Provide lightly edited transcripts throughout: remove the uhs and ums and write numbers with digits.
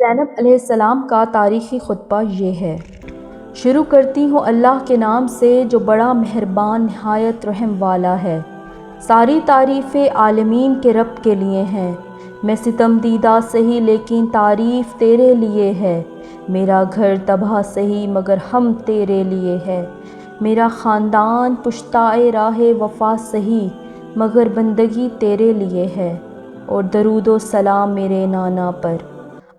زینب علیہ السلام کا تاریخی خطبہ یہ ہے۔ شروع کرتی ہوں اللہ کے نام سے جو بڑا مہربان نہایت رحم والا ہے۔ ساری تعریفیں عالمین کے رب کے لیے ہیں۔ میں ستم دیدہ سہی لیکن تعریف تیرے لیے ہے۔ میرا گھر تباہ سہی مگر ہم تیرے لیے ہے۔ میرا خاندان پشتائے راہ وفا سہی مگر بندگی تیرے لیے ہے۔ اور درود و سلام میرے نانا پر۔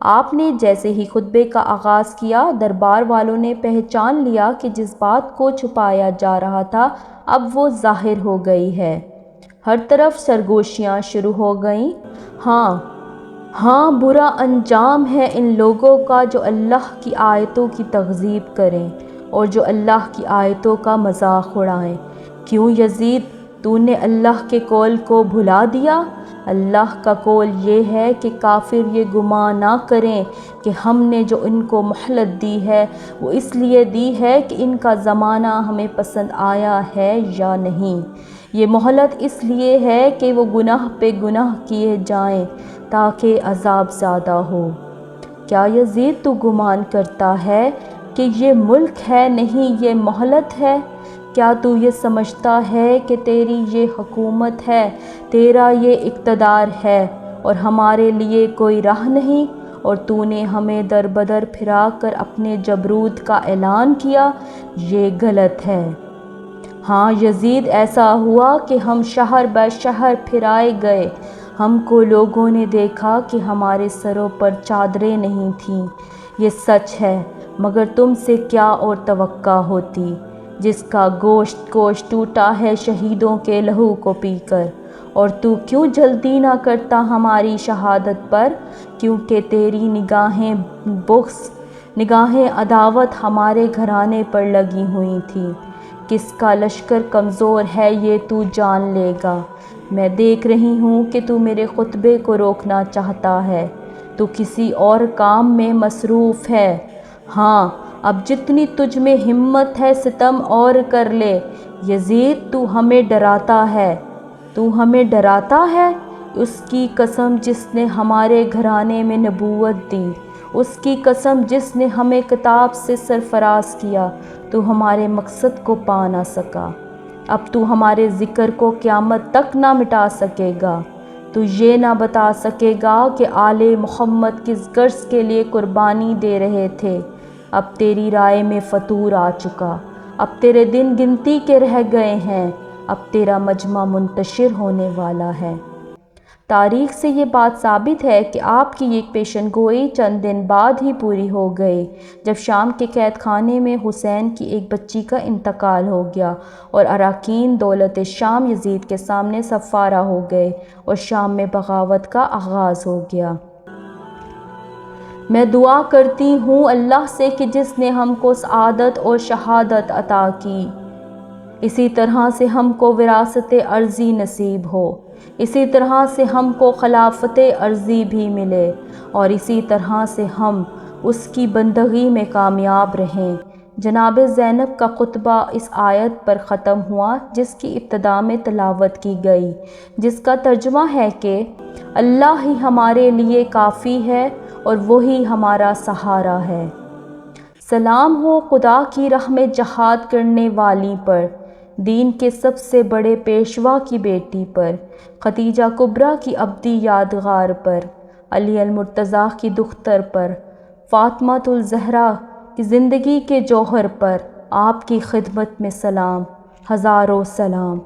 آپ نے جیسے ہی خطبے کا آغاز کیا، دربار والوں نے پہچان لیا کہ جس بات کو چھپایا جا رہا تھا اب وہ ظاہر ہو گئی ہے۔ ہر طرف سرگوشیاں شروع ہو گئیں۔ ہاں برا انجام ہے ان لوگوں کا جو اللہ کی آیتوں کی تکذیب کریں اور جو اللہ کی آیتوں کا مذاق اڑائیں۔ کیوں یزید، تو نے اللہ کے قول کو بھلا دیا؟ اللہ کا قول یہ ہے کہ کافر یہ گمان نہ کریں کہ ہم نے جو ان کو مہلت دی ہے وہ اس لیے دی ہے کہ ان کا زمانہ ہمیں پسند آیا ہے یا نہیں۔ یہ مہلت اس لیے ہے کہ وہ گناہ پہ گناہ کیے جائیں تاکہ عذاب زیادہ ہو۔ کیا یزید تو گمان کرتا ہے کہ یہ ملک ہے نہیں یہ مہلت ہے؟ کیا تو یہ سمجھتا ہے کہ تیری یہ حکومت ہے، تیرا یہ اقتدار ہے اور ہمارے لیے کوئی راہ نہیں، اور تو نے ہمیں در بدر پھرا کر اپنے جبروت کا اعلان کیا؟ یہ غلط ہے۔ ہاں یزید، ایسا ہوا کہ ہم شہر بہ شہر پھرائے گئے، ہم کو لوگوں نے دیکھا کہ ہمارے سروں پر چادریں نہیں تھیں۔ یہ سچ ہے، مگر تم سے کیا اور توقع ہوتی، جس کا گوشت ٹوٹا ہے شہیدوں کے لہو کو پی کر۔ اور تو کیوں جلدی نہ کرتا ہماری شہادت پر؟ کیونکہ تیری نگاہیں بغض، نگاہیں عداوت ہمارے گھرانے پر لگی ہوئی تھی۔ کس کا لشکر کمزور ہے یہ تو جان لے گا۔ میں دیکھ رہی ہوں کہ تو میرے خطبے کو روکنا چاہتا ہے، تو کسی اور کام میں مصروف ہے۔ ہاں، اب جتنی تجھ میں ہمت ہے ستم اور کر لے۔ یزید، تو ہمیں ڈراتا ہے، تو ہمیں ڈراتا ہے؟ اس کی قسم جس نے ہمارے گھرانے میں نبوت دی، اس کی قسم جس نے ہمیں کتاب سے سرفراز کیا، تو ہمارے مقصد کو پا نہ سکا۔ اب تو ہمارے ذکر کو قیامت تک نہ مٹا سکے گا۔ تو یہ نہ بتا سکے گا کہ آل محمد کس غرض کے لیے قربانی دے رہے تھے۔ اب تیری رائے میں فتور آ چکا، اب تیرے دن گنتی کے رہ گئے ہیں، اب تیرا مجمع منتشر ہونے والا ہے۔ تاریخ سے یہ بات ثابت ہے کہ آپ کی یہ پیشن گوئی چند دن بعد ہی پوری ہو گئی، جب شام کے قید خانے میں حسین کی ایک بچی کا انتقال ہو گیا اور اراکین دولت شام یزید کے سامنے صفارہ ہو گئے اور شام میں بغاوت کا آغاز ہو گیا۔ میں دعا کرتی ہوں اللہ سے کہ جس نے ہم کو سعادت اور شہادت عطا کی، اسی طرح سے ہم کو وراثت ارضی نصیب ہو، اسی طرح سے ہم کو خلافت ارضی بھی ملے، اور اسی طرح سے ہم اس کی بندگی میں کامیاب رہیں۔ جناب زینب کا خطبہ اس آیت پر ختم ہوا جس کی ابتدا میں تلاوت کی گئی، جس کا ترجمہ ہے کہ اللہ ہی ہمارے لیے کافی ہے اور وہی ہمارا سہارا ہے۔ سلام ہو خدا کی راہ میں جہاد کرنے والی پر، دین کے سب سے بڑے پیشوا کی بیٹی پر، خدیجہ کبریٰ کی ابدی یادگار پر، علی المرتضیٰ کی دختر پر، فاطمۃ الزہرا کی زندگی کے جوہر پر، آپ کی خدمت میں سلام، ہزاروں سلام۔